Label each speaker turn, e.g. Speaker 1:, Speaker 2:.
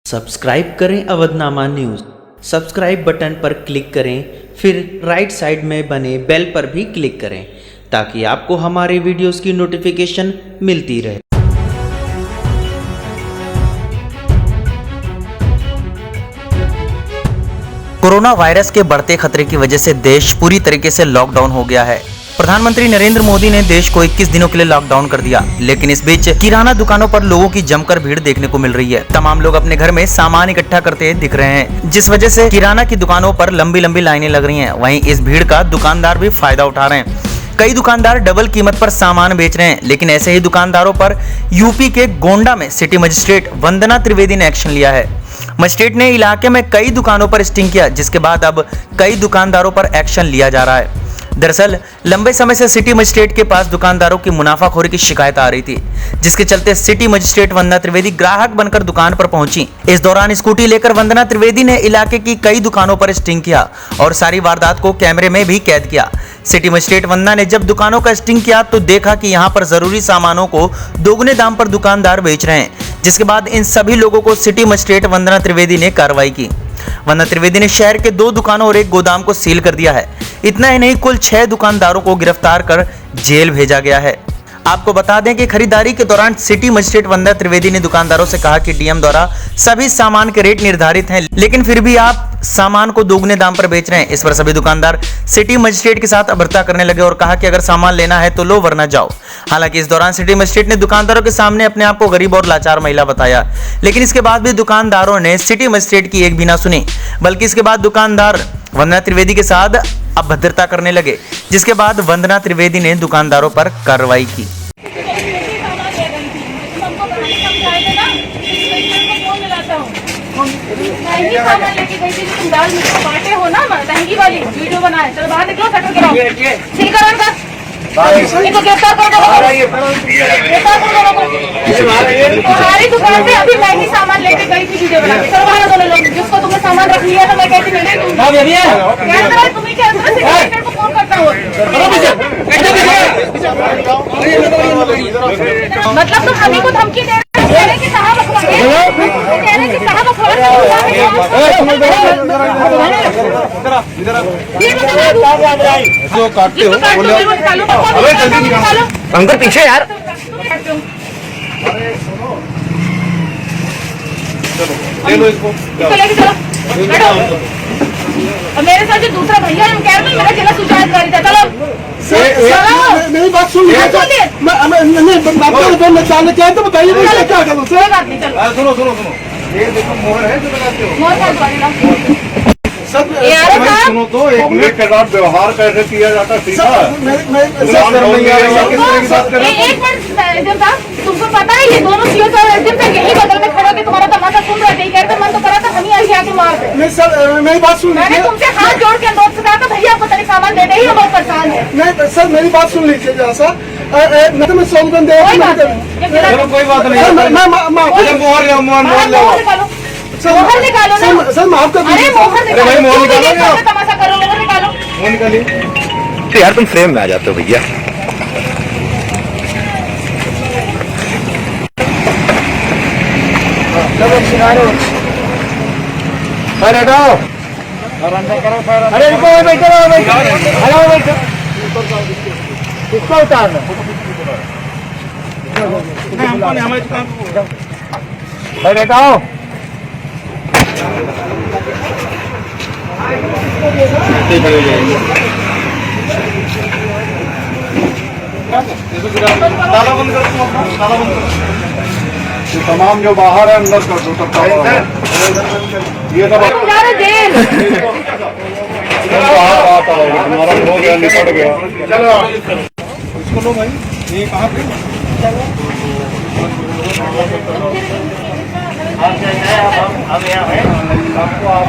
Speaker 1: Subscribe करें Avadhnama news. Subscribe button पर click करें, फिर राइट साइड में बने बेल पर भी क्लिक करें ताकि आपको हमारे वीडियोस की नोटिफिकेशन मिलती रहे।
Speaker 2: कोरोना वायरस के बढ़ते खतरे की वजह से देश पूरी तरीके से लॉकडाउन हो गया है। प्रधानमंत्री नरेंद्र मोदी ने देश को 21 दिनों के लिए लॉकडाउन कर दिया, लेकिन इस बीच किराना दुकानों पर लोगों की जमकर भीड़ देखने को मिल रही है। तमाम लोग अपने घर में सामान इकट्ठा करते दिख रहे हैं, जिस वजह से किराना की दुकानों पर लंबी लंबी लाइनें लग रही हैं। वहीं इस भीड़ का दुकानदार भी फायदा उठा रहे हैं। कई दुकानदार डबल कीमत पर सामान बेच रहे हैं, लेकिन ऐसे ही दुकानदारों पर यूपी के गोंडा में सिटी मजिस्ट्रेट वंदना त्रिवेदी ने एक्शन लिया है। मजिस्ट्रेट ने इलाके में कई दुकानों पर स्टिंग किया, जिसके बाद अब कई दुकानदारों पर एक्शन लिया जा रहा है। दरअसल लंबे समय से सिटी मजिस्ट्रेट के पास दुकानदारों की मुनाफाखोरी की शिकायत आ रही थी, जिसके चलते सिटी मजिस्ट्रेट वंदना त्रिवेदी ग्राहक बनकर दुकान पर पहुंची। इस दौरान स्कूटी लेकर वंदना त्रिवेदी ने इलाके की कई दुकानों पर स्टिंग किया और सारी वारदात को कैमरे में भी कैद किया। सिटी मजिस्ट्रेट वंदना ने जब दुकानों का स्टिंग किया तो देखा कि यहाँ पर जरूरी सामानों को दोगुने दाम पर दुकानदार बेच रहे हैं, जिसके बाद इन सभी लोगों को सिटी मजिस्ट्रेट वंदना त्रिवेदी ने कार्रवाई की। वंदना त्रिवेदी ने शहर के 2 दुकानों और 1 गोदाम को सील कर दिया है। इतना ही नहीं, कुल 6 दुकानदारों को गिरफ्तार कर जेल भेजा गया है। आपको बता दें कि खरीदारी के दौरान सिटी मजिस्ट्रेट वंदना त्रिवेदी ने दुकानदारों से कहा कि डीएम द्वारा सभी सामान के रेट निर्धारित हैं, लेकिन फिर भी आप सामान को दोगुने दाम पर बेच रहे हैं। इस पर सभी दुकानदार सिटी मजिस्ट्रेट के साथ अभद्रता करने लगे और कहा कि अगर सामान लेना है तो लो वरना जाओ। हालांकि इस दौरान सिटी मजिस्ट्रेट ने दुकानदारों के सामने अपने आप को गरीब और लाचार महिला बताया, लेकिन इसके बाद भी दुकानदारों ने सिटी मजिस्ट्रेट की एक भी ना सुनी, बल्कि इसके बाद दुकानदार वंदना त्रिवेदी के साथ अभद्रता करने लगे, जिसके बाद वंदना त्रिवेदी ने दुकानदारों पर कार्रवाई की।
Speaker 3: महंगी सामान लेके गई थी, तुम दाल मिर्च बांटे हो ना, महंगी वाली वीडियो बनाए। चलो बाहर निकलो, शटर गिराओ, सील करो इनका, इनको गिरफ्तार कर दो, तुम्हारी दुकान से अभी महंगी सामान लेके गई थी वीडियो बना के। चलो बाहर दोनों लोग, जिसको तुमने सामान रख लिया था मैं कहती नहीं तुम्हें क्या अंदर को फोन करता हूँ। मतलब तुम हमें को धमकी दे रहे कि साहब
Speaker 4: जो काटते हो अंकल पीछे यार। ले लो इसको,
Speaker 3: लेके चलो। मेरे साथ जो दूसरा भैया है कह रहे मेरा जिला सुचायत कर दिया। चलो
Speaker 5: मेरी बात सुन लीजिए। क्या तो बताइए क्या करूँ।
Speaker 4: सुनो सुनो सुनो, ये देखो मोहर है जो लगाते हो। सुनो तो, 1 मिनट के बाद व्यवहार कैसे किया जाता है सीखा।
Speaker 3: तुमको पता है ये दोनों सीओ यही बगल में खड़े होकर तुम्हारा तमाशा सुन रहे थे। कहते मन तो करा था हम ही आके मार दे।
Speaker 5: मेरी बात सुन लीजिए।
Speaker 3: मैंने तुमसे हाथ जोड़ के अनुरोध से कहा था भैया आपको तनिक सामान दे दे, हम बहुत परेशान है।
Speaker 5: नहीं सर, मेरी बात सुन लीजिए जरा सा। मैं तो सोमगन दे
Speaker 4: कोई बात नहीं,
Speaker 3: मोहर निकालो ना
Speaker 5: सर, माफ कर
Speaker 3: अरे मोहर निकालो,
Speaker 5: निकालो।
Speaker 3: तमाशा करो, मोहर निकालो।
Speaker 4: निकालिए यार, तुम फ्रेम में आ जाते हो भैया। अरे हटाओ, अरे बैठो, किसको उतारना हटाओ। ताला बंद कर, ताला बंद कर। तमाम जो बाहर है अंदर कर दो। ये सब तुम्हारा हो गया, निपट गया। चलो इसको लो भाई। ये कहाँ पे हम यहाँ है, आपको आप